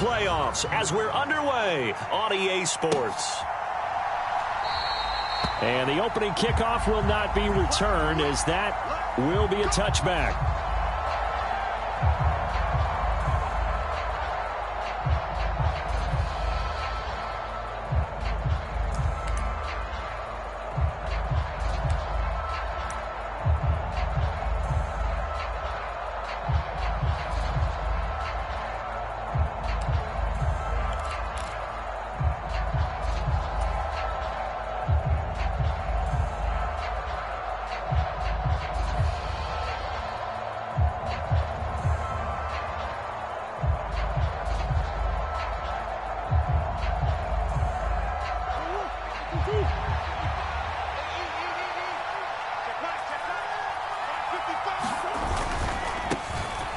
playoffs as we're underway on EA Sports. And the opening kickoff will not be returned, as that will be a touchback.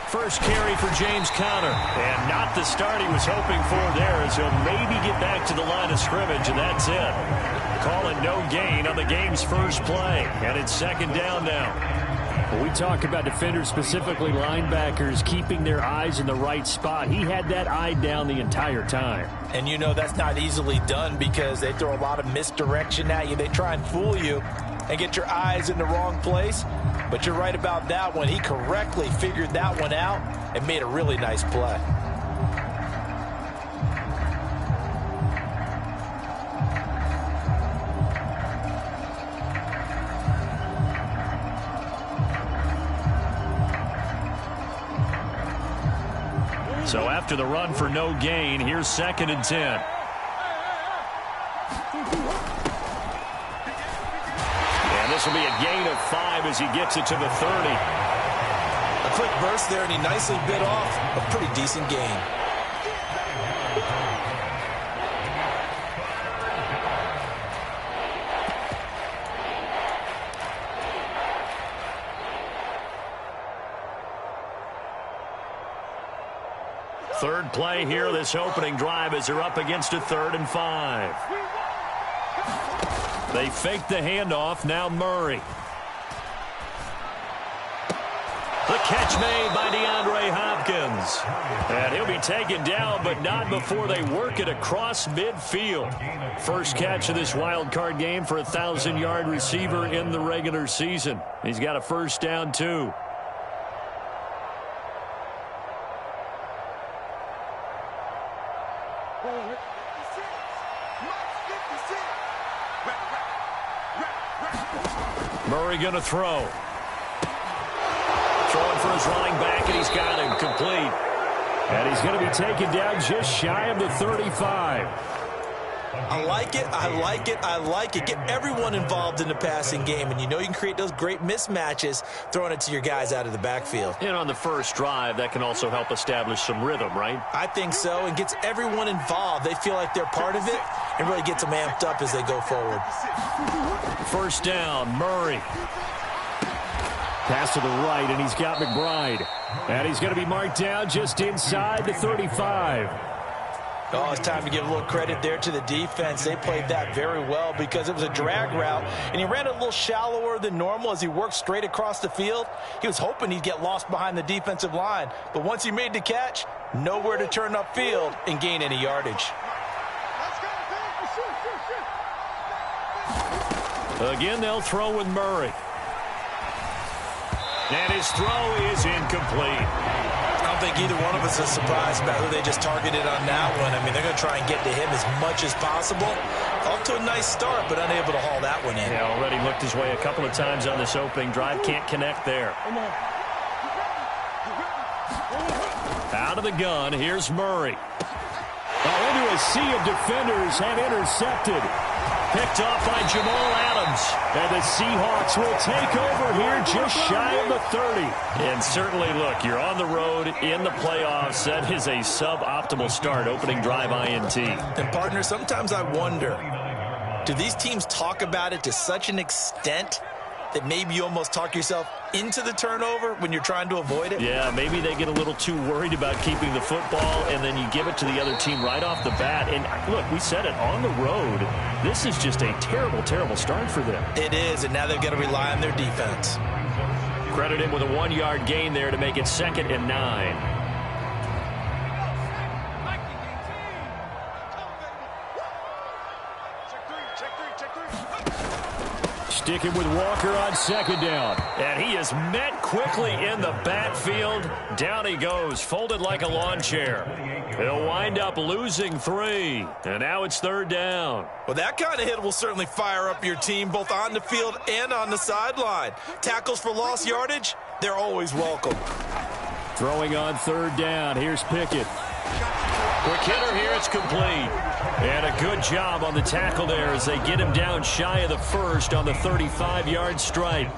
First carry for James Conner. And not the start he was hoping for there, as he'll maybe get back to the line of scrimmage, and that's it. Calling no gain on the game's first play. And it's second down now. When we talk about defenders, specifically linebackers, keeping their eyes in the right spot, he had that eye down the entire time. And you know that's not easily done because they throw a lot of misdirection at you. They try and fool you and get your eyes in the wrong place. But you're right about that one. He correctly figured that one out and made a really nice play. So after the run for no gain, here's 2nd and 10. This will be a gain of 5 as he gets it to the 30. A quick burst there, and he nicely bit off a pretty decent gain. Third play here, this opening drive, as they're up against a 3rd and 5. They fake the handoff. Now Murray. The catch made by DeAndre Hopkins. And he'll be taken down, but not before they work it across midfield. First catch of this wild card game for a 1,000-yard receiver in the regular season. He's got a first down, too. Murray going to throw. Throwing for his running back, and he's got him complete. And he's going to be taken down just shy of the 35. I like it, I like it, I like it. Get everyone involved in the passing game, and you know you can create those great mismatches throwing it to your guys out of the backfield. And on the first drive, that can also help establish some rhythm, right? I think so, and gets everyone involved. They feel like they're part of it and really gets them amped up as they go forward. First down, Murray. Pass to the right, and he's got McBride. And he's going to be marked down just inside the 35. Oh, it's time to give a little credit there to the defense. They played that very well because it was a drag route, and he ran a little shallower than normal as he worked straight across the field. He was hoping he'd get lost behind the defensive line, but once he made the catch, nowhere to turn upfield and gain any yardage. Again, they'll throw with Murray. And his throw is incomplete. I don't think either one of us is surprised about who they just targeted on that one. I mean, they're going to try and get to him as much as possible. Off to a nice start, but unable to haul that one in. Yeah, already looked his way a couple of times on this opening drive. Can't connect there. Out of the gun, here's Murray. Into a sea of defenders and intercepted. Picked off by Jamal Adams. And the Seahawks will take over here just shy of the 30. And certainly, look, you're on the road in the playoffs. That is a suboptimal start, opening drive INT. And, partner, sometimes I wonder, do these teams talk about it to such an extent that maybe you almost talk yourself into the turnover when you're trying to avoid it? Yeah, maybe they get a little too worried about keeping the football, and then you give it to the other team right off the bat. And look, we said it, on the road, this is just a terrible, terrible start for them. It is, and now they've got to rely on their defense. Credit him with a 1-yard gain there to make it 2nd and 9. sticking with Walker on second down. And he is met quickly in the backfield. Down he goes, folded like a lawn chair. He'll wind up losing 3. And now it's third down. Well, that kind of hit will certainly fire up your team both on the field and on the sideline. Tackles for lost yardage, they're always welcome. Throwing on third down. Here's Pickett. Quick hitter here, it's complete. And a good job on the tackle there as they get him down shy of the first on the 35-yard stripe.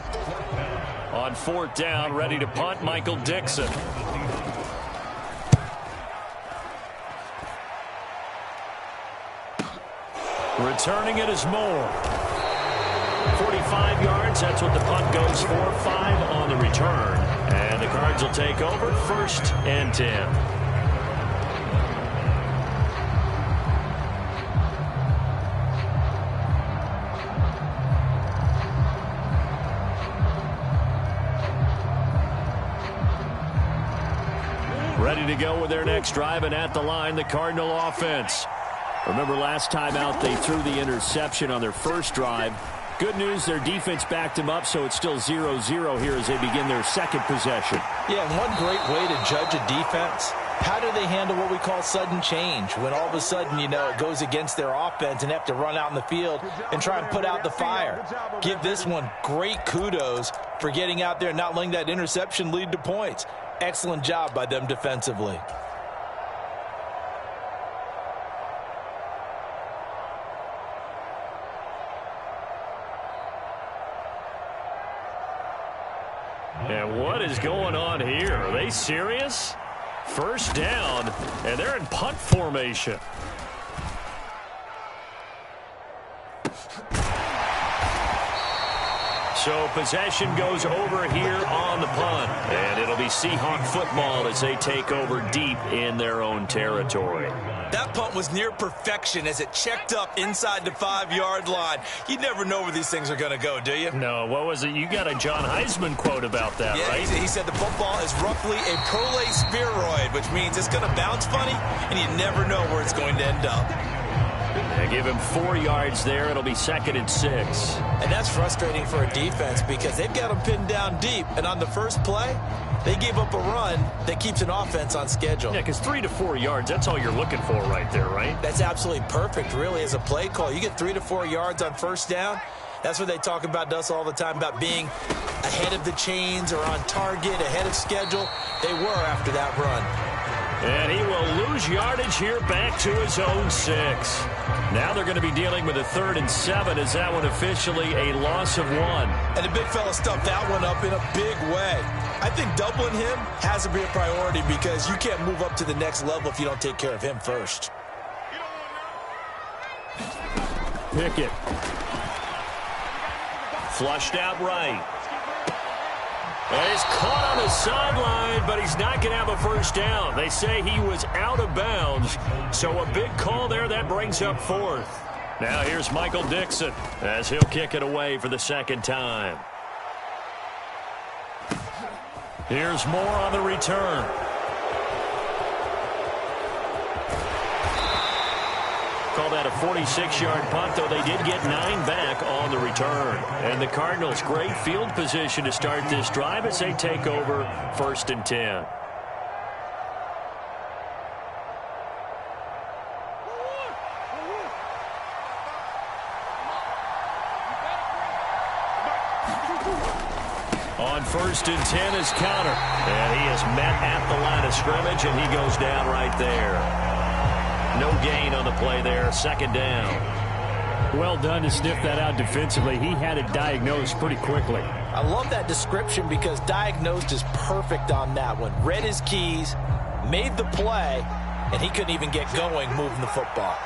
On fourth down, ready to punt, Michael Dixon. Returning it is Moore. 45 yards, that's what the punt goes for. 5 on the return. And the Cards will take over, 1st and 10. Ready to go with their next drive, and at the line, the Cardinal offense. Remember last time out, they threw the interception on their first drive. Good news, their defense backed them up, so it's still 0-0 here as they begin their second possession. Yeah, and one great way to judge a defense, how do they handle what we call sudden change? When all of a sudden, you know, it goes against their offense and have to run out in the field and try and put out the fire. Give this one great kudos for getting out there and not letting that interception lead to points. Excellent job by them defensively. And what is going on here? Are they serious? First down, and they're in punt formation. So possession goes over here on the punt. And it'll be Seahawk football as they take over deep in their own territory. That punt was near perfection as it checked up inside the 5-yard line. You never know where these things are going to go, do you? No, what was it? You got a John Heisman quote about that, yeah, right? He said the football is roughly a prolate spheroid, which means it's going to bounce funny, and you never know where it's going to end up. They give him 4 yards there. It'll be 2nd and 6. And that's frustrating for a defense because they've got them pinned down deep. And on the first play, they gave up a run that keeps an offense on schedule. Yeah, because 3 to 4 yards, that's all you're looking for right there, right? That's absolutely perfect, really, as a play call. You get 3 to 4 yards on first down. That's what they talk about to us all the time, about being ahead of the chains or on target, ahead of schedule. They were after that run. And he will lose yardage here back to his own 6. Now they're going to be dealing with a 3rd and 7 as that one officially a loss of 1. And the big fella stuffed that one up in a big way. I think doubling him has to be a priority because you can't move up to the next level if you don't take care of him first. Pickett. Flushed out right. And he's caught on the sideline, but he's not going to have a first down. They say he was out of bounds, so a big call there. That brings up 4th. Now here's Michael Dixon as he'll kick it away for the 2nd time. Here's Moore on the return. Call that a 46-yard punt, though they did get 9 back on the return. And the Cardinals, great field position to start this drive as they take over 1st and 10. On 1st and 10 is Counter. And he is met at the line of scrimmage, and he goes down right there. No gain on the play there. 2nd down. Well done to sniff that out defensively. He had it diagnosed pretty quickly. I love that description because diagnosed is perfect on that one. Read his keys, made the play, and he couldn't even get going moving the football.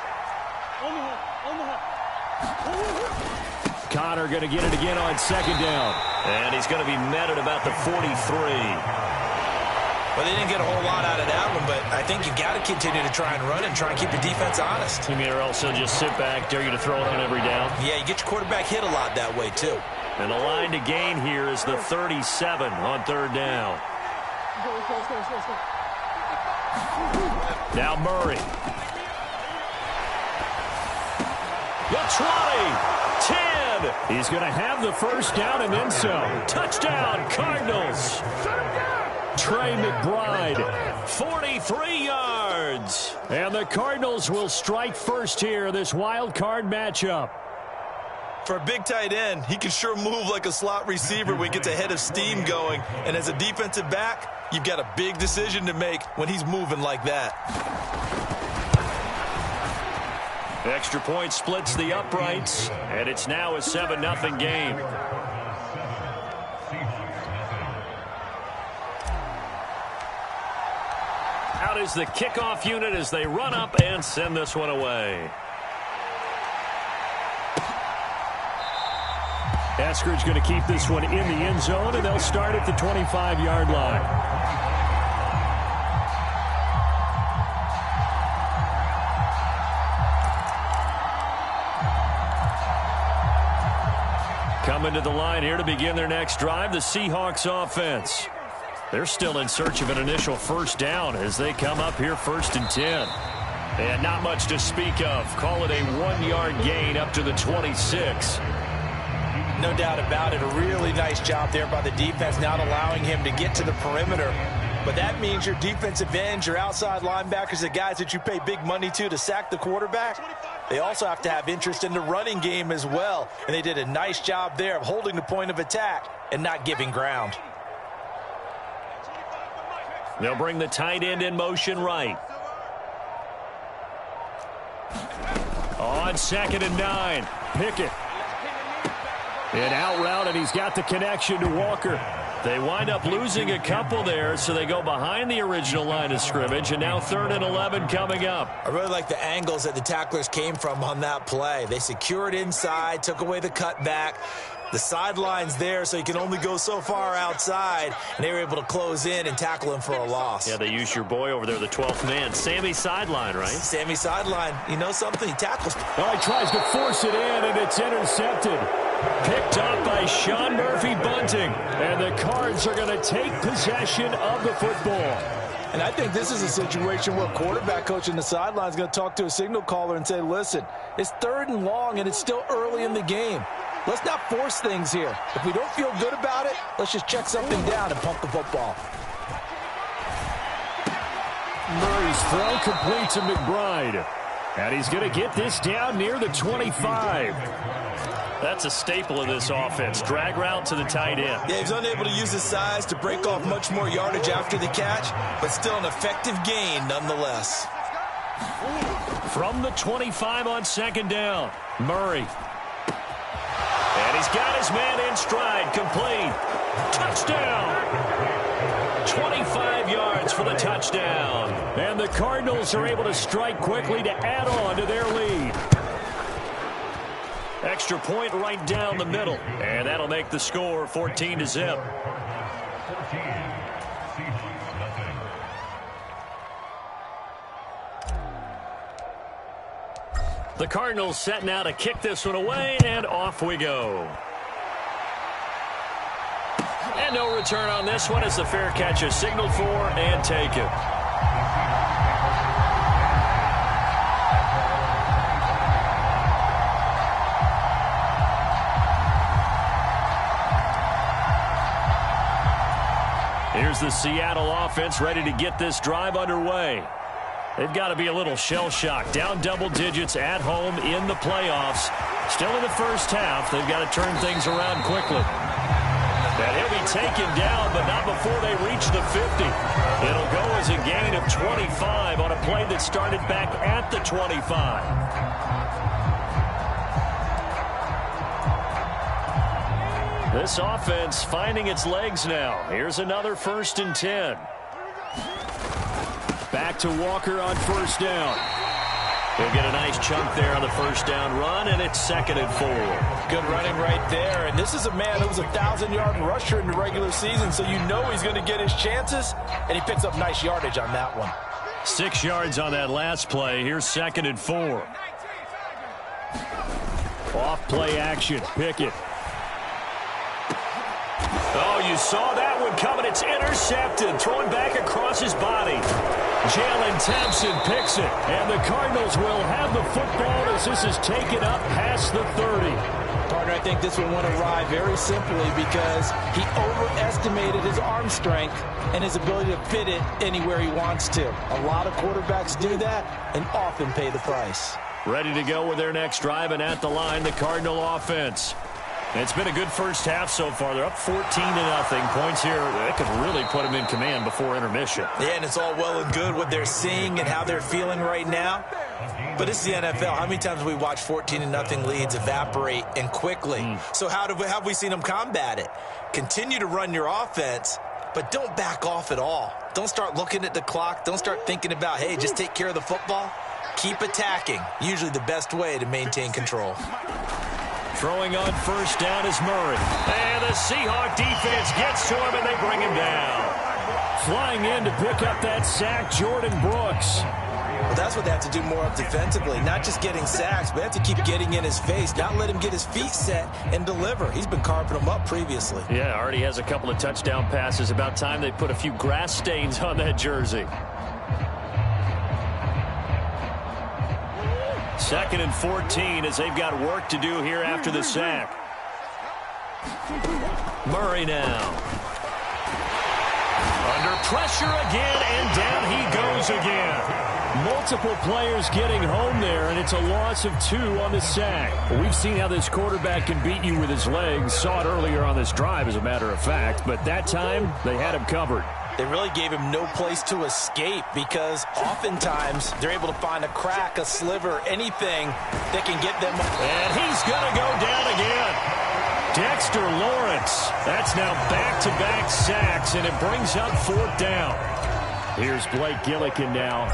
Connor going to get it again on 2nd down. And he's going to be met at about the 43. Well, they didn't get a whole lot out of that one, but I think you got to continue to try and run and try and keep your defense honest. You mean, or else he'll just sit back, dare you to throw it on every down? Yeah, you get your quarterback hit a lot that way, too. And the line to gain here is the 37 on 3rd down. Now Murray. The 20, 10. He's going to have the first down and then some. Touchdown, Cardinals. Trey McBride, 43 yards. And the Cardinals will strike first here in this wild card matchup. For a big tight end, he can sure move like a slot receiver when he gets a head of steam going. And as a defensive back, you've got a big decision to make when he's moving like that. Extra point splits the uprights, and it's now a 7-0 game. Out is the kickoff unit as they run up and send this one away. Eskridge going to keep this one in the end zone, and they'll start at the 25-yard line. Coming to the line here to begin their next drive, the Seahawks offense. They're still in search of an initial first down as they come up here 1st and 10. And not much to speak of. Call it a 1-yard gain up to the 26. No doubt about it. A really nice job there by the defense, not allowing him to get to the perimeter. But that means your defensive ends, your outside linebackers, the guys that you pay big money to sack the quarterback, they also have to have interest in the running game as well. And they did a nice job there of holding the point of attack and not giving ground. They'll bring the tight end in motion right. On 2nd and 9, Pickett. An out route, and he's got the connection to Walker. They wind up losing a couple there, so they go behind the original line of scrimmage, and now 3rd and 11 coming up. I really like the angles that the tacklers came from on that play. They secured inside, took away the cutback. The sideline's there, so you can only go so far outside, and they were able to close in and tackle him for a loss. Yeah, they used your boy over there, the 12th man. Sammy Sideline, right? Sammy Sideline. You know something? He tackles. Oh, he tries to force it in, and it's intercepted. Picked up by Sean Murphy-Bunting. And the Cards are going to take possession of the football. And I think this is a situation where quarterback coach in the sideline is going to talk to a signal caller and say, listen, it's 3rd and long, and it's still early in the game. Let's not force things here. If we don't feel good about it, let's just check something down and pump the football. Murray's throw complete to McBride. And he's going to get this down near the 25. That's a staple of this offense. Drag route to the tight end. Yeah, he's unable to use his size to break off much more yardage after the catch, but still an effective gain nonetheless. From the 25 on 2nd down, Murray. And he's got his man in stride, complete. Touchdown! 25 yards for the touchdown. And the Cardinals are able to strike quickly to add on to their lead. Extra point right down the middle. And that'll make the score 14-0. The Cardinals setting out to kick this one away, and off we go. And no return on this one as the fair catch is signaled for and taken. Here's the Seattle offense ready to get this drive underway. They've got to be a little shell-shocked. Down double digits at home in the playoffs. Still in the first half. They've got to turn things around quickly. And he'll be taken down, but not before they reach the 50. It'll go as a gain of 25 on a play that started back at the 25. This offense finding its legs now. Here's another 1st and 10. Back to Walker on 1st down. He'll get a nice chunk there on the 1st down run, and it's 2nd and 4. Good running right there. And this is a man who was a 1,000-yard rusher in the regular season, so you know he's going to get his chances, and he picks up nice yardage on that one. 6 yards on that last play. Here's 2nd and 4. Off play action. Pickett. Oh, you saw that one coming. It's intercepted. Throwing back across his body. Jalen Thompson picks it. And the Cardinals will have the football as this is taken up past the 30. Partner, I think this one went awry very simply because he overestimated his arm strength and his ability to fit it anywhere he wants to. A lot of quarterbacks do that and often pay the price. Ready to go with their next drive, and at the line, the Cardinal offense. It's been a good first half so far. They're up 14-0. Points here, that could really put them in command before intermission. Yeah, and it's all well and good what they're seeing and how they're feeling right now. But it's the NFL. How many times have we watched 14-0 leads evaporate and quickly? So how have we seen them combat it? Continue to run your offense, but don't back off at all. Don't start looking at the clock. Don't start thinking about, hey, just take care of the football. Keep attacking. Usually the best way to maintain control. Throwing on first down is Murray. And the Seahawk defense gets to him, and they bring him down. Flying in to pick up that sack, Jordan Brooks. Well, that's what they have to do more of defensively. Not just getting sacks, but they have to keep getting in his face. Not let him get his feet set and deliver. He's been carving them up previously. Yeah, already has a couple of touchdown passes. About time they put a few grass stains on that jersey. 2nd and 14 as they've got work to do here after the sack. Murray now. Under pressure again, and down he goes again. Multiple players getting home there, and it's a loss of 2 on the sack. We've seen how this quarterback can beat you with his legs. Saw it earlier on this drive, as a matter of fact, but that time they had him covered. They really gave him no place to escape because oftentimes they're able to find a crack, a sliver, anything that can get them. And he's going to go down again. Dexter Lawrence. That's now back-to-back sacks, and it brings up 4th down. Here's Blake Gillikin now.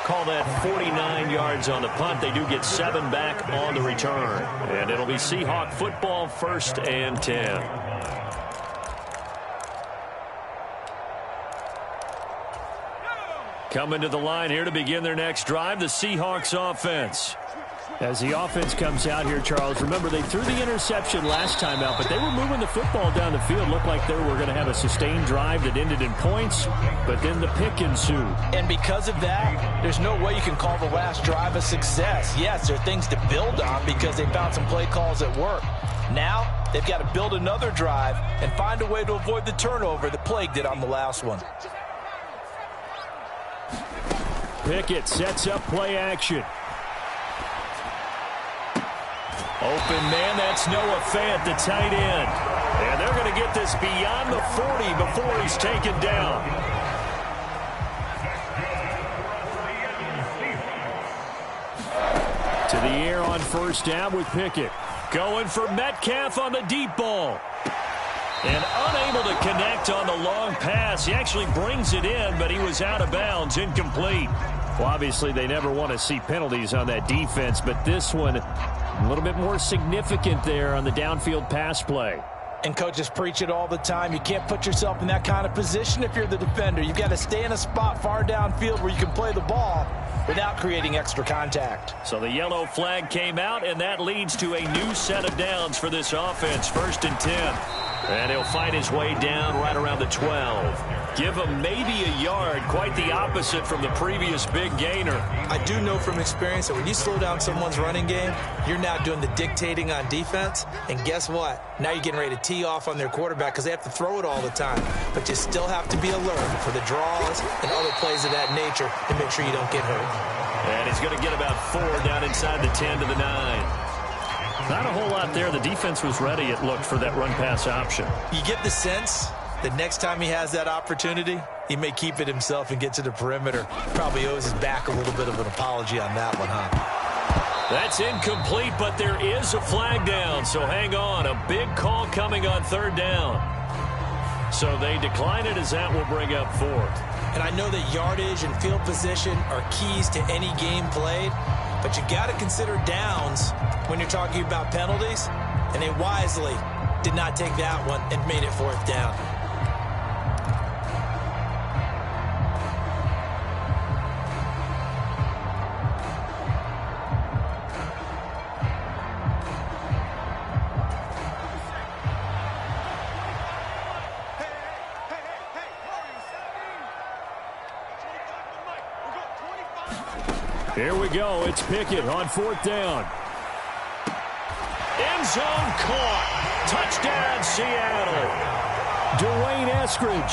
Call that 49 yards on the punt. They do get 7 back on the return. And it'll be Seahawk football, 1st and 10. Coming to the line here to begin their next drive, the Seahawks offense. As the offense comes out here, Charles, remember they threw the interception last time out, but they were moving the football down the field. Looked like they were going to have a sustained drive that ended in points, but then the pick ensued. And because of that, there's no way you can call the last drive a success. Yes, there are things to build on because they found some play calls that work. Now, they've got to build another drive and find a way to avoid the turnover that plagued it on the last one. Pickett sets up play action. Open man, that's Noah Fant, the tight end. And they're going to get this beyond the 40 before he's taken down. To the air on first down with Pickett. Going for Metcalf on the deep ball. And unable to connect on the long pass. He actually brings it in, but he was out of bounds, incomplete. Well, obviously, they never want to see penalties on that defense, but this one a little bit more significant there on the downfield pass play. And coaches preach it all the time. You can't put yourself in that kind of position if you're the defender. You've got to stay in a spot far downfield where you can play the ball without creating extra contact. So the yellow flag came out, and that leads to a new set of downs for this offense. 1st and 10. And he'll fight his way down right around the 12. Give him maybe a yard, quite the opposite from the previous big gainer. I do know from experience that when you slow down someone's running game, you're now doing the dictating on defense. And guess what? Now you're getting ready to tee off on their quarterback because they have to throw it all the time. But you still have to be alert for the draws and other plays of that nature to make sure you don't get hurt. And he's going to get about 4 down inside the 10 to the 9. Not a whole lot there. The defense was ready, it looked, for that run-pass option. You get the sense that next time he has that opportunity, he may keep it himself and get to the perimeter. Probably owes his back a little bit of an apology on that one, huh? That's incomplete, but there is a flag down, so hang on. A big call coming on 3rd down. So they decline it as that will bring up 4th. And I know that yardage and field position are keys to any game played, but you got to consider downs when you're talking about penalties, and they wisely did not take that one and made it 4th down. Here we go. It's Pickett on 4th down. End zone caught. Touchdown, Seattle. Dwayne Eskridge.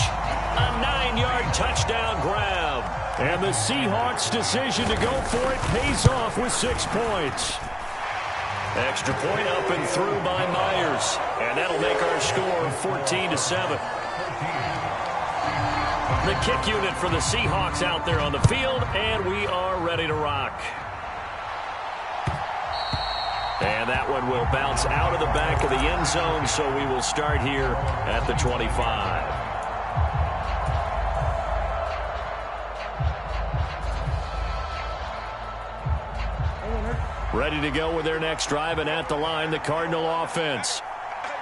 A 9-yard touchdown grab. And the Seahawks' decision to go for it pays off with 6 points. Extra point up and through by Myers. And that'll make our score 14-7. The kick unit for the Seahawks out there on the field, and we are ready to rock. And that one will bounce out of the back of the end zone, so we will start here at the 25. Ready to go with their next drive, and at the line, the Cardinal offense.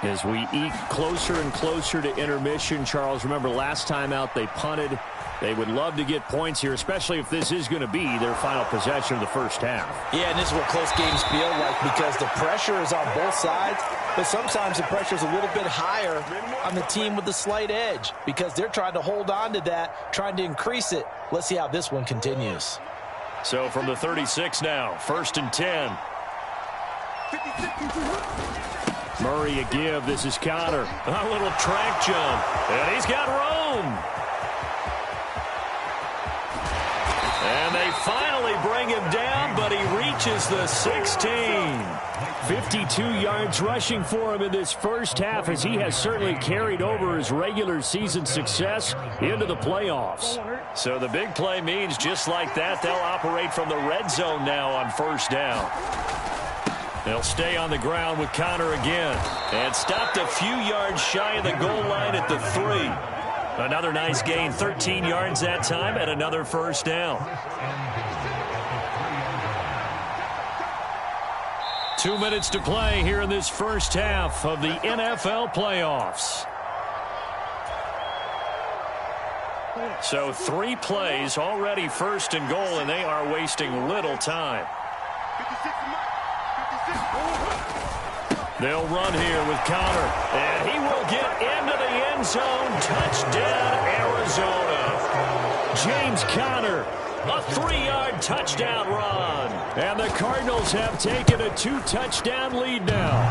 As we eke closer and closer to intermission, Charles, remember last time out they punted. They would love to get points here, especially if this is going to be their final possession of the first half. Yeah, and this is what close games feel like because the pressure is on both sides, but sometimes the pressure is a little bit higher on the team with the slight edge because they're trying to hold on to that, trying to increase it. Let's see how this one continues. So from the 36 now, 1st and 10. Murray a give. This is Conner. A little track jump. And he's got room. And they finally bring him down, but he reaches the 16. 52 yards rushing for him in this first half as he has certainly carried over his regular season success into the playoffs. So the big play means just like that, they'll operate from the red zone now on 1st down. They'll stay on the ground with Conner again. And stopped a few yards shy of the goal line at the 3. Another nice gain, 13 yards that time, and another 1st down. 2 minutes to play here in this first half of the NFL playoffs. So 3 plays, already 1st and goal, and they are wasting little time. They'll run here with Conner, and he will get into the end zone. Touchdown, Arizona. James Conner, a 3-yard touchdown run. And the Cardinals have taken a 2-touchdown lead now.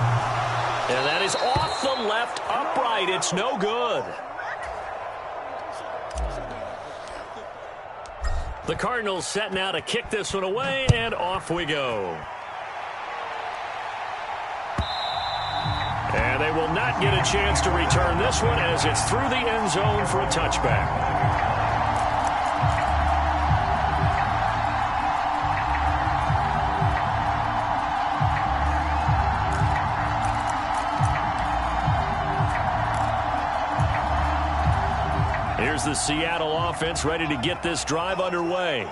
And that is off the left upright. It's no good. The Cardinals set now to kick this one away, and off we go. And they will not get a chance to return this one as it's through the end zone for a touchback. Here's the Seattle offense ready to get this drive underway.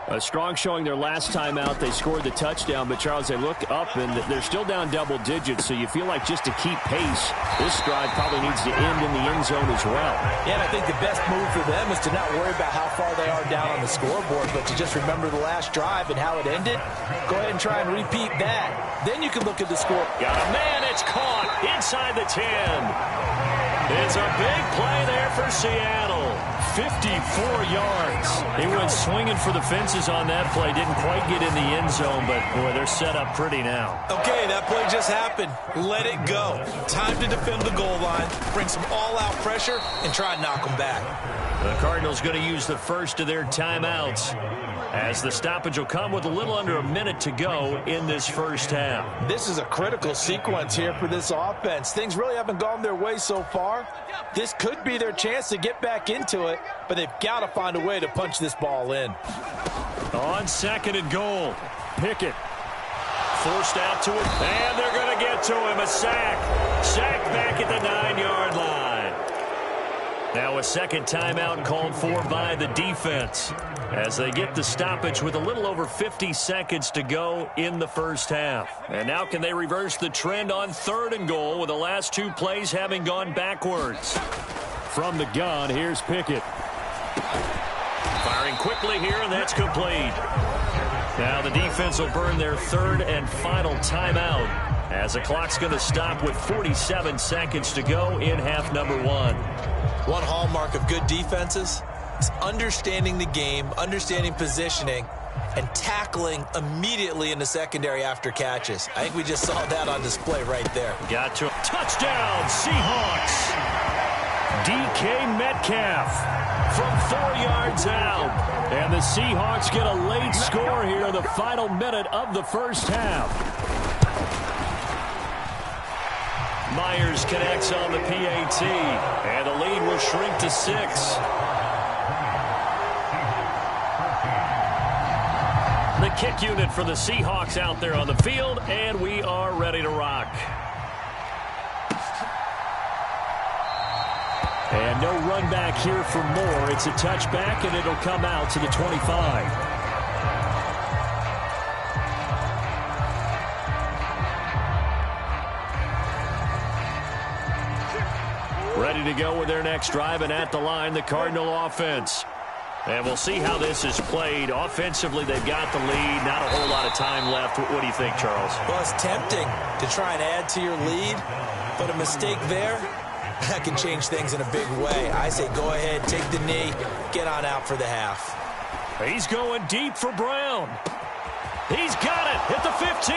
A strong showing their last time out. They scored the touchdown, but Charles, they look up and they're still down double digits, so you feel like just to keep pace, this drive probably needs to end in the end zone as well. Yeah, and I think the best move for them is to not worry about how far they are down on the scoreboard, but to just remember the last drive and how it ended. Go ahead and try and repeat that. Then you can look at the score. Got a man, it's caught inside the 10. It's a big play there for Seattle. 54 yards. He went swinging for the fences on that play. Didn't quite get in the end zone, but, boy, they're set up pretty now. Okay, that play just happened. Let it go. Time to defend the goal line, bring some all-out pressure, and try and knock them back. The Cardinals going to use the first of their timeouts as the stoppage will come with a little under a minute to go in this first half. This is a critical sequence here for this offense. Things really haven't gone their way so far. This could be their chance to get back into it, but they've got to find a way to punch this ball in. On 2nd and goal, Pickett forced out to it, and they're going to get to him. A sack. Sack back at the 9-yard line. Now a second timeout called for by the defense as they get the stoppage with a little over 50 seconds to go in the first half. And now can they reverse the trend on 3rd and goal with the last 2 plays having gone backwards? From the gun, here's Pickett. Firing quickly here, and that's complete. Now the defense will burn their 3rd and final timeout as the clock's going to stop with 47 seconds to go in half number 1. One hallmark of good defenses is understanding the game, understanding positioning, and tackling immediately in the secondary after catches. I think we just saw that on display right there. Got to touchdown, Seahawks. DK Metcalf from 4 yards out. And the Seahawks get a late score here in the final minute of the first half. Myers connects on the PAT, and the lead will shrink to 6. The kick unit for the Seahawks out there on the field, and we are ready to rock. And no run back here for more. It's a touchback, and it'll come out to the 25. Ready to go with their next drive, and at the line, the Cardinal offense. And we'll see how this is played. Offensively, they've got the lead. Not a whole lot of time left. What do you think, Charles? Well, it's tempting to try and add to your lead, but a mistake there, that can change things in a big way. I say go ahead, take the knee, get on out for the half. He's going deep for Brown. He's got it at the 15.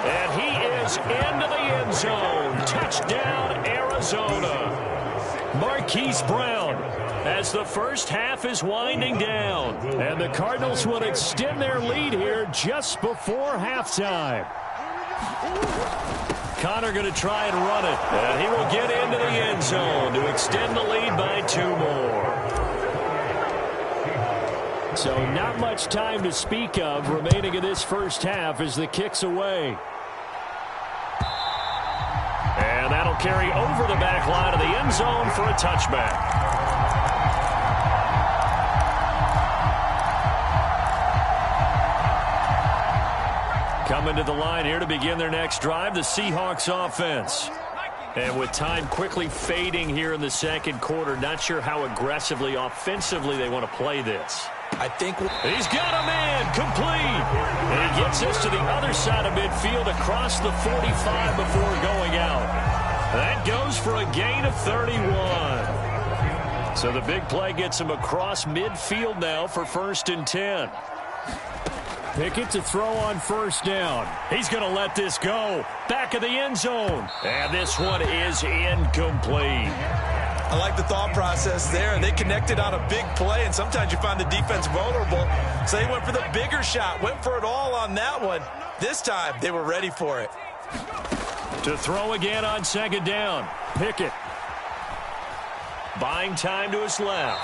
And he is into the end zone. Touchdown, Arizona. Marquise Brown, as the first half is winding down. And the Cardinals will extend their lead here just before halftime. Connor going to try and run it. And he will get into the end zone to extend the lead by 2 more. So not much time to speak of remaining in this first half as the kick's away. And that'll carry over the back line of the end zone for a touchback. Coming to the line here to begin their next drive, the Seahawks offense. And with time quickly fading here in the second quarter, not sure how aggressively, offensively they want to play this. I think he's got a man complete. And he gets us to the other side of midfield across the 45 before going out. That goes for a gain of 31. So the big play gets him across midfield now for 1st and 10. Pickett to throw on first down. He's going to let this go. Back of the end zone. And this one is incomplete. I like the thought process there. They connected on a big play, and sometimes you find the defense vulnerable. So they went for the bigger shot, went for it all on that one. This time, they were ready for it. To throw again on 2nd down. Pickett. Buying time to his left.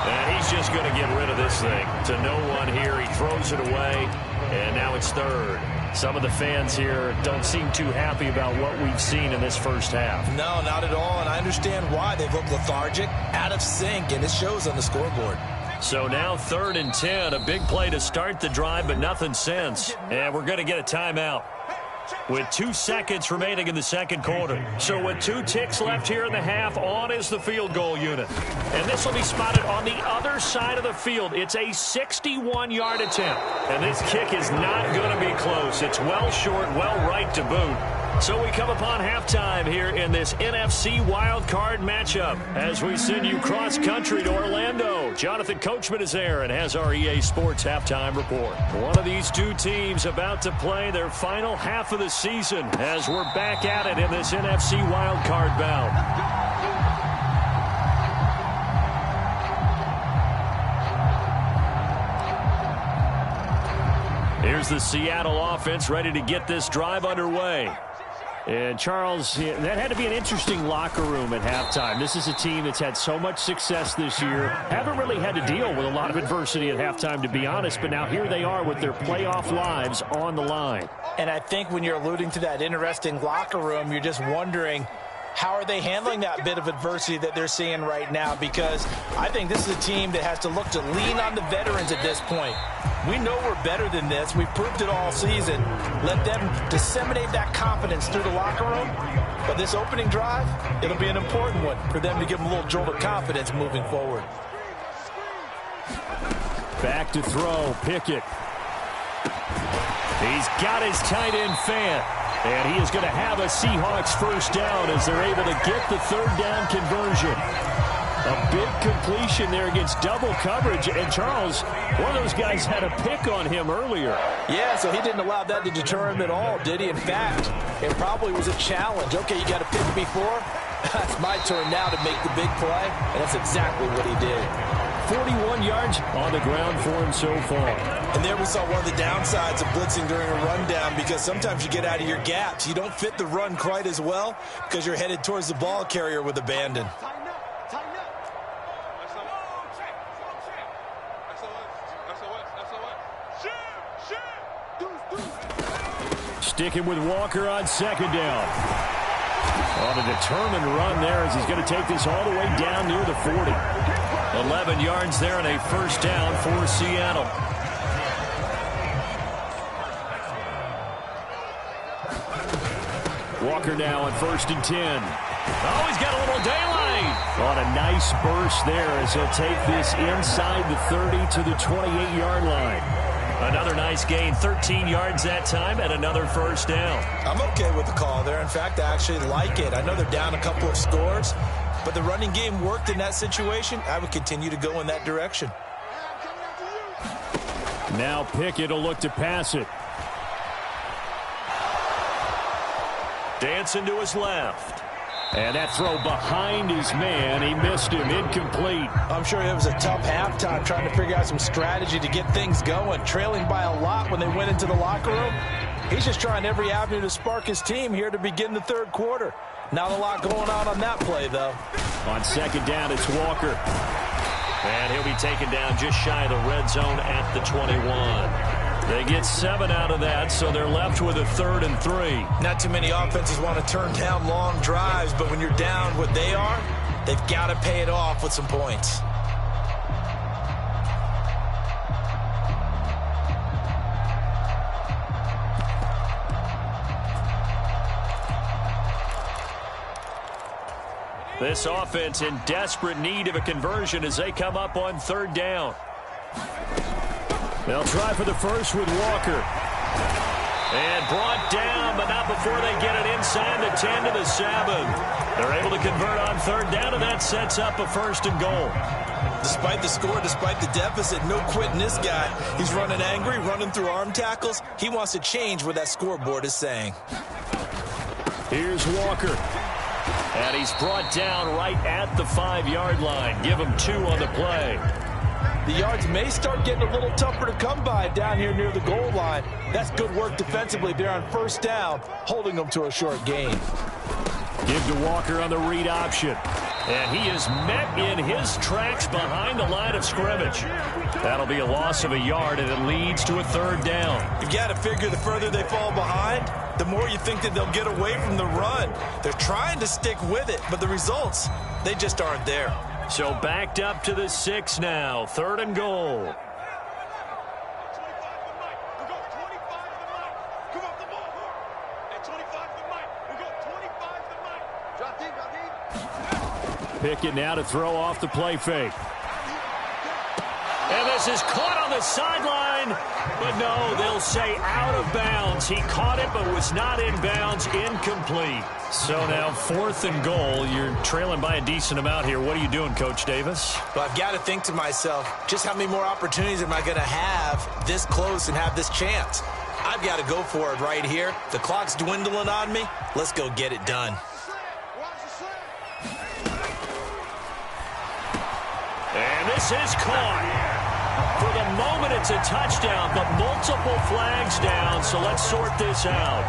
And he's just going to get rid of this thing. To no one here. He throws it away. And now it's 3rd. Some of the fans here don't seem too happy about what we've seen in this first half. No, not at all. And I understand why. They've looked lethargic, out of sync, and it shows on the scoreboard. So now 3rd and 10. A big play to start the drive, but nothing since. And we're going to get a timeout with 2 seconds remaining in the second quarter. So with 2 ticks left here in the half, on is the field goal unit. And this will be spotted on the other side of the field. It's a 61-yard attempt. And this kick is not going to be close. It's well short, well right to boot. So we come upon halftime here in this NFC wildcard matchup as we send you cross-country to Orlando. Jonathan Coachman is there and has our EA Sports halftime report. One of these 2 teams about to play their final half of the season as we're back at it in this NFC wildcard bout. Here's the Seattle offense ready to get this drive underway. And, Charles, that had to be an interesting locker room at halftime. This is a team that's had so much success this year. Haven't really had to deal with a lot of adversity at halftime, to be honest. But now here they are with their playoff lives on the line. And I think when you're alluding to that interesting locker room, you're just wondering, how are they handling that bit of adversity that they're seeing right now? Because I think this is a team that has to look to lean on the veterans at this point. We know we're better than this. We've proved it all season. Let them disseminate that confidence through the locker room. But this opening drive, it'll be an important one for them to give them a little jolt of confidence moving forward. Back to throw, Pickett. He's got his tight end Fant. And he is going to have a Seahawks first down as they're able to get the 3rd down conversion. A big completion there against double coverage. And Charles, one of those guys had a pick on him earlier. Yeah, so he didn't allow that to deter him at all, did he? In fact, it probably was a challenge. Okay, you got a pick before. That's my turn now to make the big play. And that's exactly what he did. 41 yards on the ground for him so far. And there we saw one of the downsides of blitzing during a rundown, because sometimes you get out of your gaps. You don't fit the run quite as well because you're headed towards the ball carrier with abandon. Sticking with Walker on second down. On a determined run there as he's going to take this all the way down near the 40. 11 yards there and a first down for Seattle. Walker now on 1st and 10. Oh, he's got a little daylight. On a nice burst there as he'll take this inside the 30 to the 28-yard line. Another nice gain, 13 yards that time, and another first down. I'm okay with the call there. In fact, I actually like it. I know they're down a couple of scores, but the running game worked in that situation. I would continue to go in that direction. Now Pickett will look to pass it. Dancing to his left. And that throw behind his man. He missed him. Incomplete. I'm sure it was a tough halftime trying to figure out some strategy to get things going. Trailing by a lot when they went into the locker room. He's just trying every avenue to spark his team here to begin the third quarter. Not a lot going on that play, though. On second down, it's Walker. And he'll be taken down just shy of the red zone at the 21. They get 7 out of that, so they're left with a 3rd and 3. Not too many offenses want to turn down long drives, but when you're down what they are, they've got to pay it off with some points. This offense in desperate need of a conversion as they come up on 3rd down. They'll try for the first with Walker. And brought down, but not before they get it inside the 10 to the 7. They're able to convert on 3rd down, and that sets up a 1st and goal. Despite the score, despite the deficit, no quitting this guy. He's running angry, running through arm tackles. He wants to change what that scoreboard is saying. Here's Walker. And he's brought down right at the 5-yard line. Give him 2 on the play. The yards may start getting a little tougher to come by down here near the goal line. That's good work defensively there on 1st down, holding them to a short gain. Give to Walker on the read option. And he is met in his tracks behind the line of scrimmage. That'll be a loss of a yard, and it leads to a 3rd down. You've got to figure the further they fall behind, the more you think that they'll get away from the run. They're trying to stick with it, but the results, they just aren't there. So backed up to the 6 now. 3rd and goal. Pickett now to throw off the play fake. And this is caught on the sideline. But no, they'll say out of bounds. He caught it but was not in bounds. Incomplete. So now 4th and goal. You're trailing by a decent amount here. What are you doing, Coach Davis? Well, I've got to think to myself, just how many more opportunities am I going to have this close and have this chance? I've got to go for it right here. The clock's dwindling on me. Let's go get it done. And this is caught. For the moment, it's a touchdown, but multiple flags down, so let's sort this out.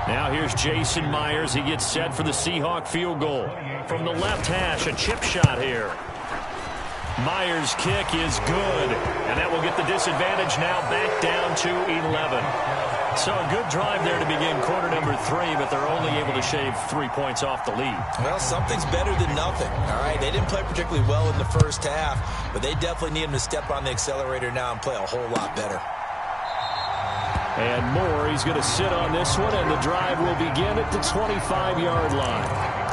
Now here's Jason Myers. He gets set for the Seahawk field goal. From the left hash, a chip shot here. Myers' kick is good, and that will get the disadvantage now back down to 11. So a good drive there to begin quarter number 3, but they're only able to shave 3 points off the lead. Well, something's better than nothing, all right? They didn't play particularly well in the first half, but they definitely need him to step on the accelerator now and play a whole lot better. And Moore, he's going to sit on this one, and the drive will begin at the 25-yard line.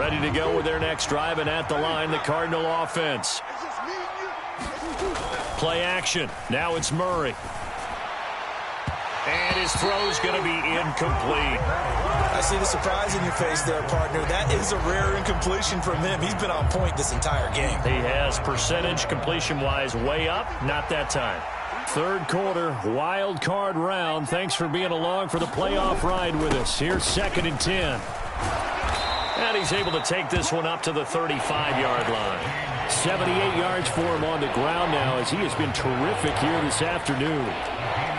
Ready to go with their next drive, and at the line, the Cardinal offense. Play action. Now it's Murray. And his throw's going to be incomplete. I see the surprise in your face there, partner. That is a rare incompletion from him. He's been on point this entire game. He has percentage completion-wise way up. Not that time. Third quarter, wild card round. Thanks for being along for the playoff ride with us. Here's 2nd and 10. And he's able to take this one up to the 35-yard line. 78 yards for him on the ground now, as he has been terrific here this afternoon.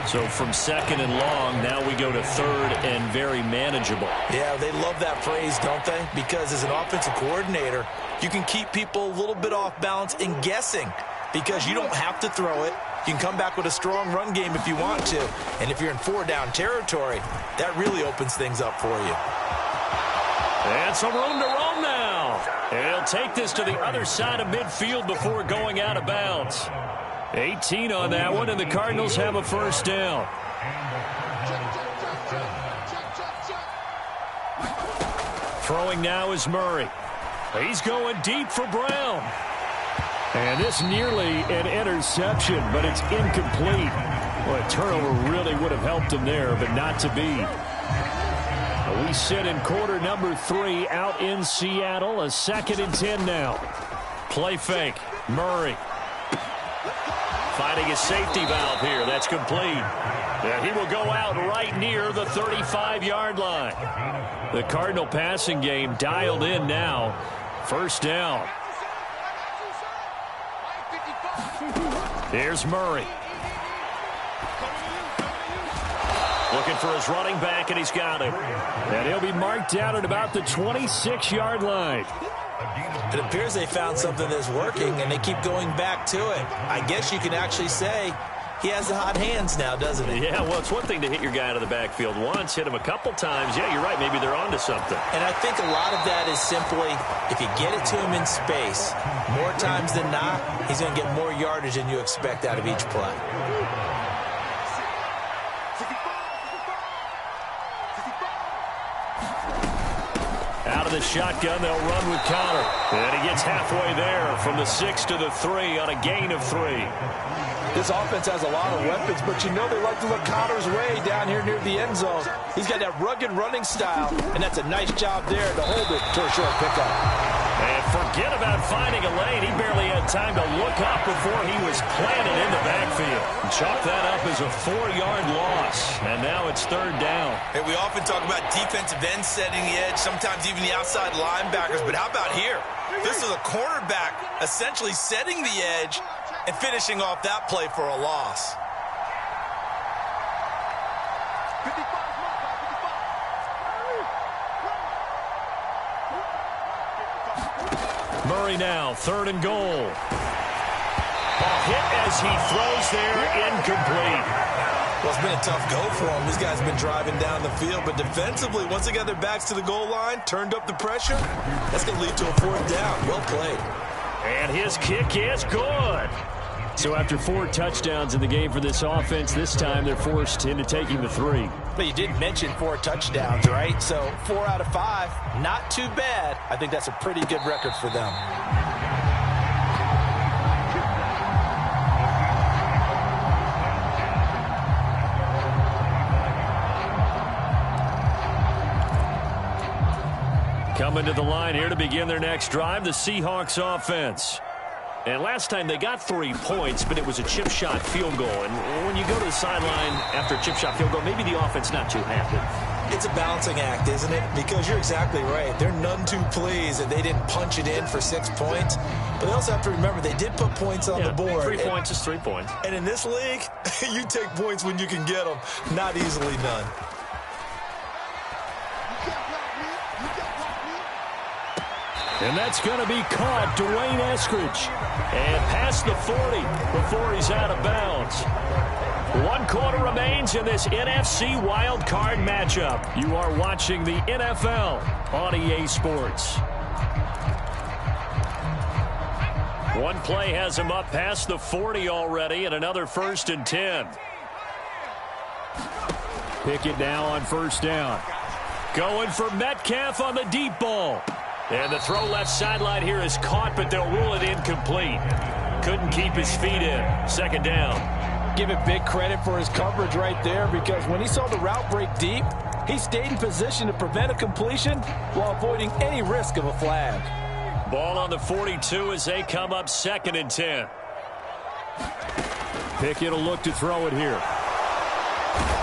So from 2nd and long, now we go to 3rd and very manageable. Yeah, they love that phrase, don't they? Because as an offensive coordinator, you can keep people a little bit off balance and guessing, because you don't have to throw it. You can come back with a strong run game if you want to. And if you're in 4-down territory, that really opens things up for you. And some room to roam now. And he'll take this to the other side of midfield before going out of bounds. 18 on that one, and the Cardinals have a first down. Throwing now is Murray. He's going deep for Brown. And this nearly an interception, but it's incomplete. Well, a turnover really would have helped him there, but not to be. We sit in quarter number 3 out in Seattle. A 2nd and 10 now. Play fake. Murray. Finding his safety valve here. That's complete. And he will go out right near the 35-yard line. The Cardinal passing game dialed in now. First down. Here's Murray. Looking for his running back, and he's got him. And he'll be marked down at about the 26-yard line. It appears they found something that's working, and they keep going back to it. I guess you can actually say he has the hot hands now, doesn't he? Yeah, well, it's one thing to hit your guy out of the backfield once, hit him a couple times. Yeah, you're right. Maybe they're onto something. And I think a lot of that is simply if you get it to him in space, more times than not, he's going to get more yardage than you expect out of each play. Out of the shotgun, they'll run with Conner. And he gets halfway there from the 6 to the 3 on a gain of 3. This offense has a lot of weapons, but you know they like to look Conner's way down here near the end zone. He's got that rugged running style, and that's a nice job there to hold it to a short pickup. And forget about finding a lane. He barely had time to look up before he was planted in the backfield. Chalk that up as a 4-yard loss. And now it's 3rd down. Hey, we often talk about defensive ends setting the edge, sometimes even the outside linebackers. But how about here? This is a cornerback essentially setting the edge and finishing off that play for a loss. Murray now, 3rd and goal. A hit as he throws there, incomplete. Well, it's been a tough go for him. These guys have been driving down the field, but defensively, once they got their backs to the goal line, turned up the pressure, that's going to lead to a 4th down. Well played. And his kick is good. So after 4 touchdowns in the game for this offense, this time they're forced into taking the 3. But you did mention 4 touchdowns, right? So 4 out of 5, not too bad. I think that's a pretty good record for them. Coming to the line here to begin their next drive, the Seahawks offense. And last time they got 3 points, but it was a chip shot field goal. And when you go to the sideline after a chip shot field goal, maybe the offense not too happy. It's a balancing act, isn't it? Because you're exactly right. They're none too pleased that they didn't punch it in for 6 points. But they also have to remember they did put points on the board. 3 points is 3 points. And in this league, you take points when you can get them. Not easily done. And that's going to be caught. Dwayne Eskridge. And past the 40 before he's out of bounds. 1 quarter remains in this NFC wild card matchup. You are watching the NFL on EA Sports. One play has him up past the 40 already, and another 1st and 10. Pickett now on 1st down. Going for Metcalf on the deep ball. And the throw left sideline here is caught, but they'll rule it incomplete. Couldn't keep his feet in. Second down. Give it big credit for his coverage right there, because when he saw the route break deep, he stayed in position to prevent a completion while avoiding any risk of a flag. Ball on the 42 as they come up 2nd and 10. Pickett will look to throw it here.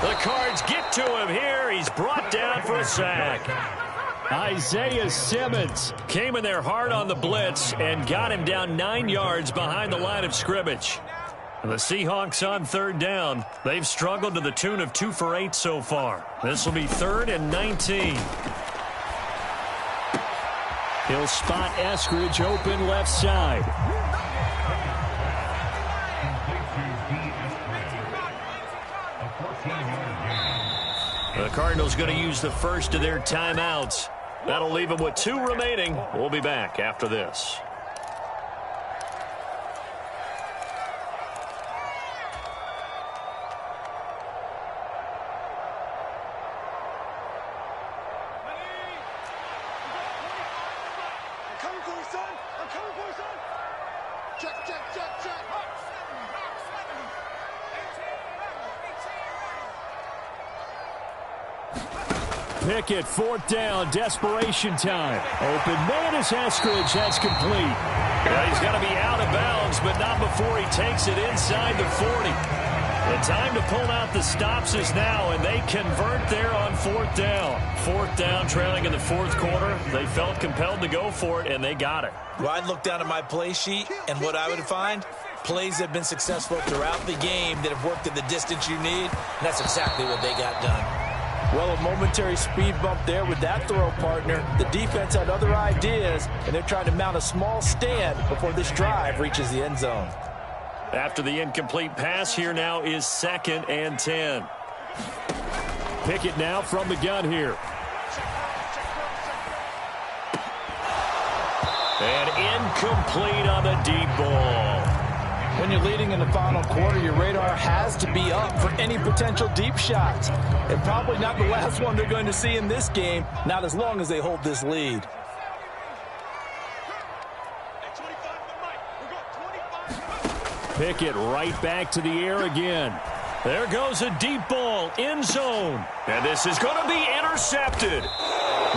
The Cards get to him here. He's brought down for a sack. Isaiah Simmons came in there hard on the blitz and got him down 9 yards behind the line of scrimmage. The Seahawks on 3rd down. They've struggled to the tune of 2 for 8 so far. This will be 3rd and 19. He'll spot Eskridge open left side. The Cardinals going to use the first of their timeouts. That'll leave them with 2 remaining. We'll be back after this. Pickett, 4th down, desperation time. Open man is Eskridge. That's complete. Yeah, he's got to be out of bounds, but not before he takes it inside the 40. The time to pull out the stops is now, and they convert there on 4th down. 4th down, trailing in the 4th quarter. They felt compelled to go for it, and they got it. Well, I'd look down at my play sheet, and what I would find, plays have been successful throughout the game that have worked at the distance you need, and that's exactly what they got done. Well, a momentary speed bump there with that throw, partner. The defense had other ideas, and they're trying to mount a small stand before this drive reaches the end zone. After the incomplete pass, here now is 2nd and 10. Pickett now from the gun here. And incomplete on the deep ball. When you're leading in the final quarter, your radar has to be up for any potential deep shots. And probably not the last one they're going to see in this game, not as long as they hold this lead. Pickett right back to the air again. There goes a deep ball, end zone. And this is going to be intercepted.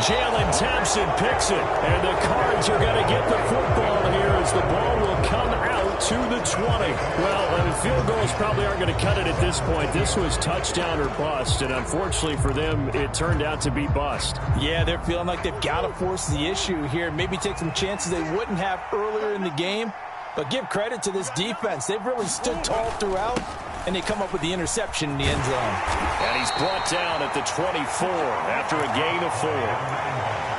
Jalen Thompson picks it. And the Cards are going to get the football here as the ball will come out to the 20. Well, the field goals probably aren't going to cut it at this point. This was touchdown or bust, and unfortunately for them, it turned out to be bust. Yeah, they're feeling like they've got to force the issue here. Maybe take some chances they wouldn't have earlier in the game. But give credit to this defense. They've really stood tall throughout, and they come up with the interception in the end zone. And he's brought down at the 24 after a gain of 4.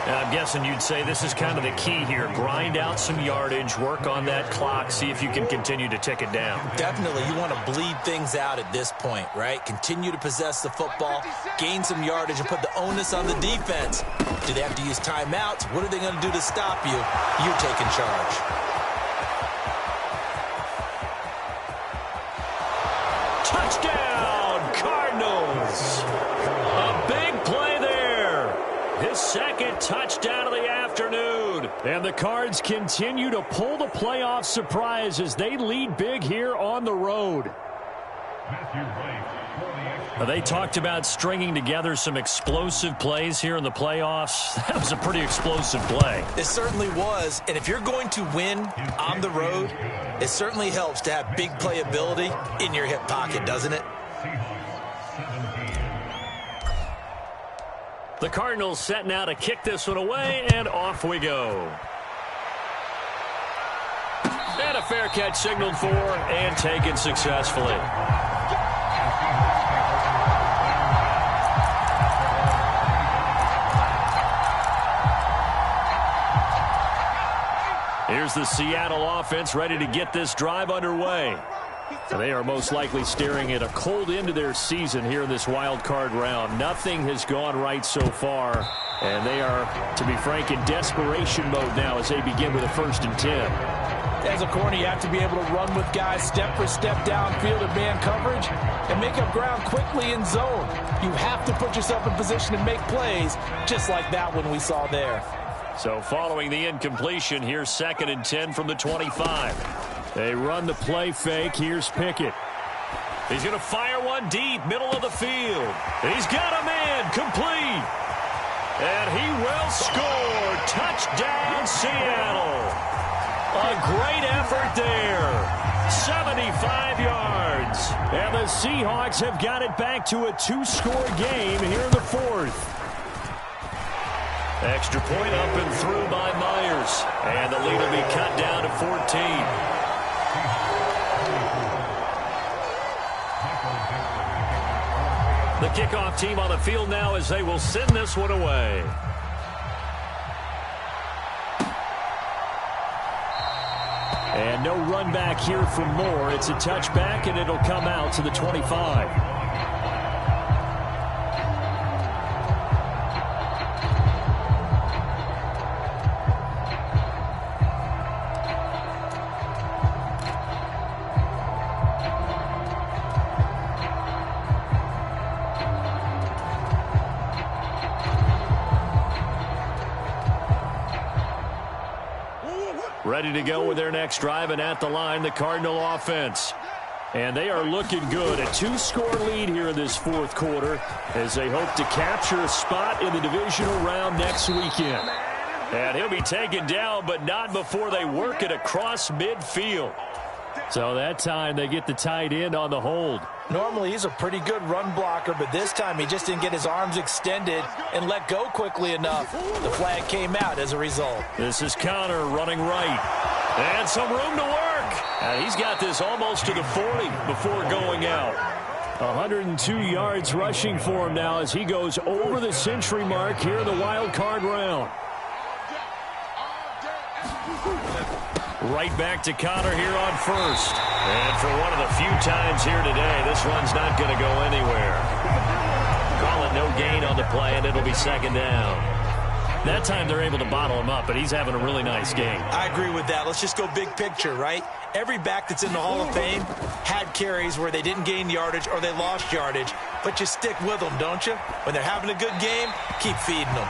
And I'm guessing you'd say this is kind of the key here. Grind out some yardage, work on that clock, see if you can continue to tick it down. Definitely. You want to bleed things out at this point, right? Continue to possess the football, gain some yardage, and put the onus on the defense. Do they have to use timeouts? What are they going to do to stop you? You're taking charge. Touchdown, Cardinals. A big play there. His 2nd touchdown of the afternoon. And the Cards continue to pull the playoff surprise as they lead big here on the road. They talked about stringing together some explosive plays here in the playoffs. That was a pretty explosive play. It certainly was. And if you're going to win on the road, it certainly helps to have big playability in your hip pocket, doesn't it? The Cardinals set now to kick this one away, and off we go. And a fair catch signaled for and taken successfully. Here's the Seattle offense ready to get this drive underway. They are most likely staring at a cold end to their season here in this wild card round. Nothing has gone right so far, and they are, to be frank, in desperation mode now as they begin with a 1st and 10. As a corner, you have to be able to run with guys step for step downfield in man coverage and make up ground quickly in zone. You have to put yourself in position to make plays just like that one we saw there. So following the incompletion, here's 2nd and 10 from the 25. They run the play fake. Here's Pickett. He's going to fire one deep, middle of the field. He's got a man, complete. And he will score. Touchdown, Seattle. A great effort there. 75 yards. And the Seahawks have got it back to a 2-score game here in the 4th. Extra point up and through by Myers. And the lead will be cut down to 14. The kickoff team on the field now as they will send this one away. And no run back here for Moore. It's a touchback, and it'll come out to the 25. Ready to go with their next drive, and at the line, the Cardinal offense. And they are looking good. A 2-score lead here in this 4th quarter as they hope to capture a spot in the divisional round next weekend. And he'll be taken down, but not before they work it across midfield. So that time they get the tight end on the hold. Normally he's a pretty good run blocker, but this time he just didn't get his arms extended and let go quickly enough. The flag came out as a result. This is Connor running right. And some room to work. And he's got this almost to the 40 before going out. 102 yards rushing for him now as he goes over the century mark here in the wild card round. Right back to Connor here on first. And for one of the few times here today, this run's not going to go anywhere. Call it no gain on the play, and it'll be 2nd down. That time they're able to bottle him up, but he's having a really nice game. I agree with that. Let's just go big picture, right? Every back that's in the Hall of Fame had carries where they didn't gain yardage or they lost yardage, but you stick with them, don't you? When they're having a good game, keep feeding them.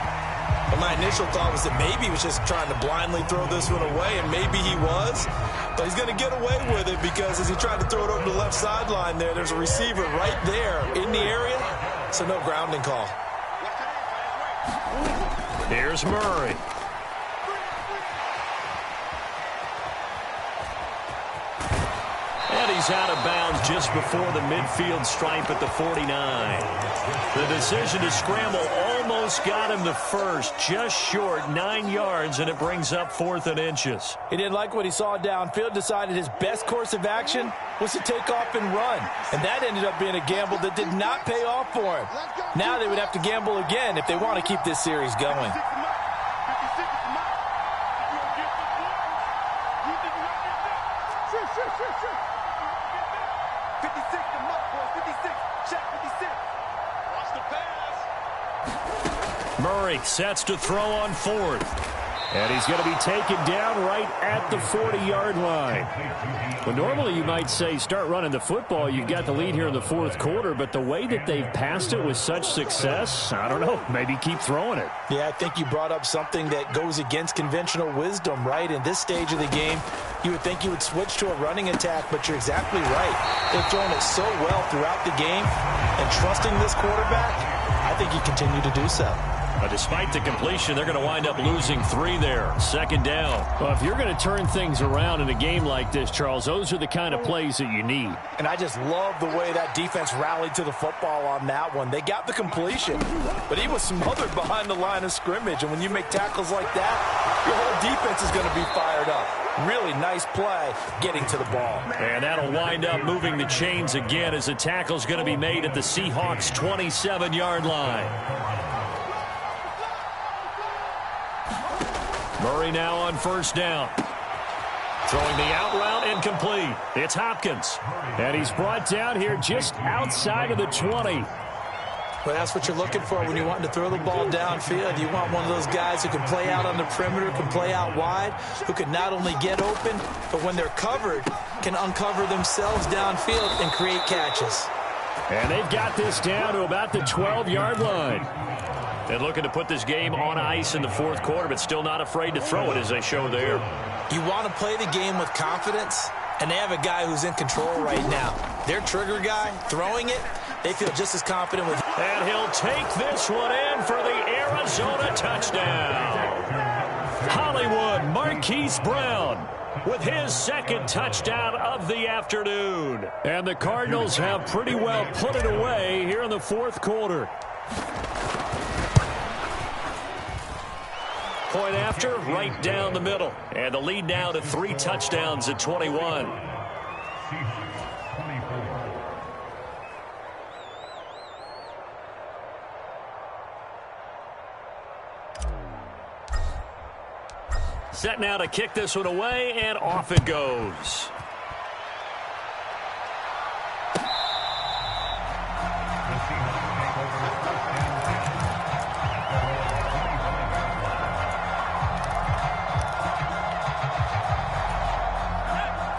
But my initial thought was that maybe he was just trying to blindly throw this one away, and maybe he was. But he's going to get away with it because as he tried to throw it over the left sideline there's a receiver right there in the area, so no grounding call. Here's Murray. And he's out of bounds just before the midfield stripe at the 49. The decision to scramble almost got him the first, just short, 9 yards, and it brings up 4th and inches. He didn't like what he saw downfield, decided his best course of action was to take off and run. And that ended up being a gamble that did not pay off for him. Now they would have to gamble again if they want to keep this series going. Murray sets to throw on 4th. And he's going to be taken down right at the 40-yard line. Well, normally you might say start running the football. You've got the lead here in the 4th quarter, but the way that they've passed it with such success, I don't know, maybe keep throwing it. Yeah, I think you brought up something that goes against conventional wisdom, right? In this stage of the game, you would think you would switch to a running attack, but you're exactly right. They've thrown it so well throughout the game, and trusting this quarterback, I think you continue to do so. Despite the completion, they're going to wind up losing 3 there. 2nd down. Well, if you're going to turn things around in a game like this, Charles, those are the kind of plays that you need. And I just love the way that defense rallied to the football on that one. They got the completion, but he was smothered behind the line of scrimmage. And when you make tackles like that, your whole defense is going to be fired up. Really nice play getting to the ball. And that'll wind up moving the chains again as the tackle's going to be made at the Seahawks' 27-yard line. Murray now on 1st down. Throwing the out route, incomplete. It's Hopkins. And he's brought down here just outside of the 20. Well, that's what you're looking for when you're wanting to throw the ball downfield. You want one of those guys who can play out on the perimeter, can play out wide, who can not only get open, but when they're covered, can uncover themselves downfield and create catches. And they've got this down to about the 12-yard line. And looking to put this game on ice in the fourth quarter, but still not afraid to throw it, as they show there. You want to play the game with confidence, and they have a guy who's in control right now. Their trigger guy, throwing it, they feel just as confident with. And he'll take this one in for the Arizona touchdown. Hollywood Marquise Brown with his second touchdown of the afternoon. And the Cardinals have pretty well put it away here in the fourth quarter. Point after, right down the middle. And the lead now to 3 touchdowns at 21. Set now to kick this one away, and off it goes.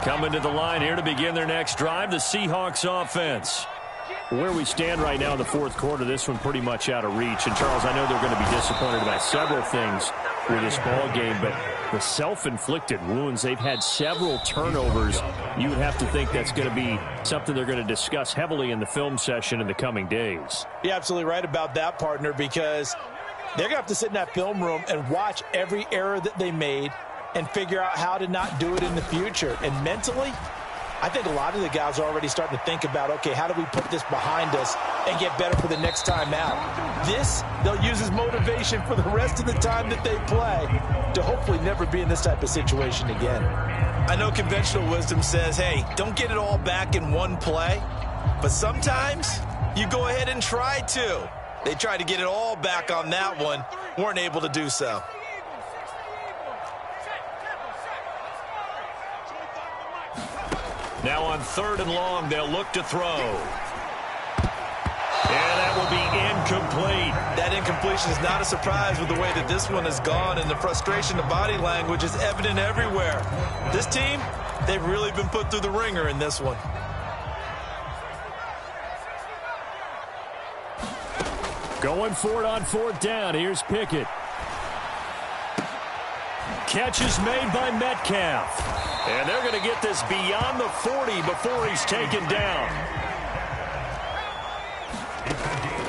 Coming to the line here to begin their next drive, the Seahawks offense. Where we stand right now in the fourth quarter, this one pretty much out of reach. And, Charles, I know they're going to be disappointed about several things with this ball game, but the self-inflicted wounds, they've had several turnovers. You would have to think that's going to be something they're going to discuss heavily in the film session in the coming days. You're absolutely right about that, partner, because they're going to have to sit in that film room and watch every error that they made and figure out how to not do it in the future. And mentally, I think a lot of the guys are already starting to think about, okay, how do we put this behind us and get better for the next time out? This, they'll use as motivation for the rest of the time that they play to hopefully never be in this type of situation again. I know conventional wisdom says, hey, don't get it all back in one play, but sometimes you go ahead and try to. They tried to get it all back on that one, weren't able to do so. Now on 3rd and long, they'll look to throw. And that will be incomplete. That incompletion is not a surprise with the way that this one has gone, and the frustration of body language is evident everywhere. This team, they've really been put through the ringer in this one. Going for it on 4th down. Here's Pickett. Catch is made by Metcalf. And they're going to get this beyond the 40 before he's taken down.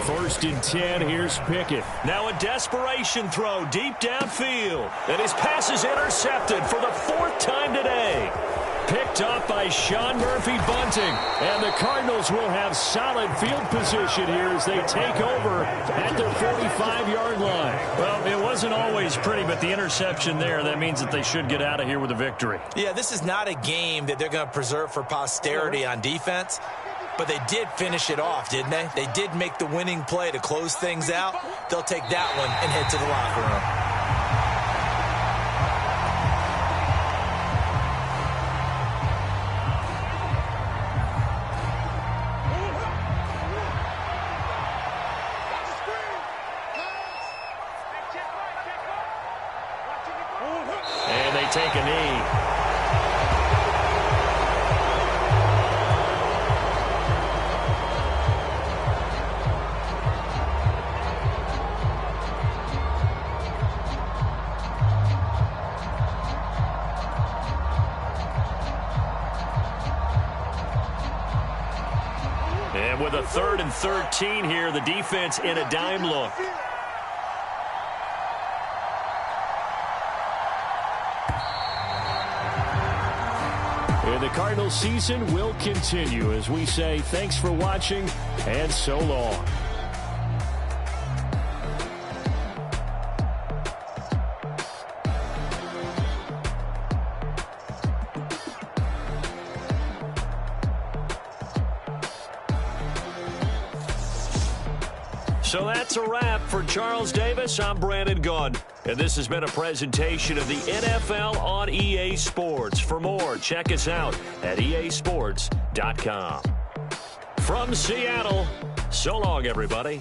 1st and 10, here's Pickett. Now a desperation throw deep downfield. And his pass is intercepted for the 4th time today. Picked up by Sean Murphy-Bunting. And the Cardinals will have solid field position here as they take over at their 45-yard line. Well, it wasn't always pretty, but the interception there, that means that they should get out of here with a victory. Yeah, this is not a game that they're going to preserve for posterity on defense, but they did finish it off, didn't they? They did make the winning play to close things out. They'll take that one and head to the locker room. Take a knee. And with a 3rd and 13 here, the defense in a dime look. And the Cardinals season will continue as we say thanks for watching and so long. So that's a wrap for Charles Davis. I'm Brandon Gunn. And this has been a presentation of the NFL on EA Sports. For more, check us out at easports.com. From Seattle, so long, everybody.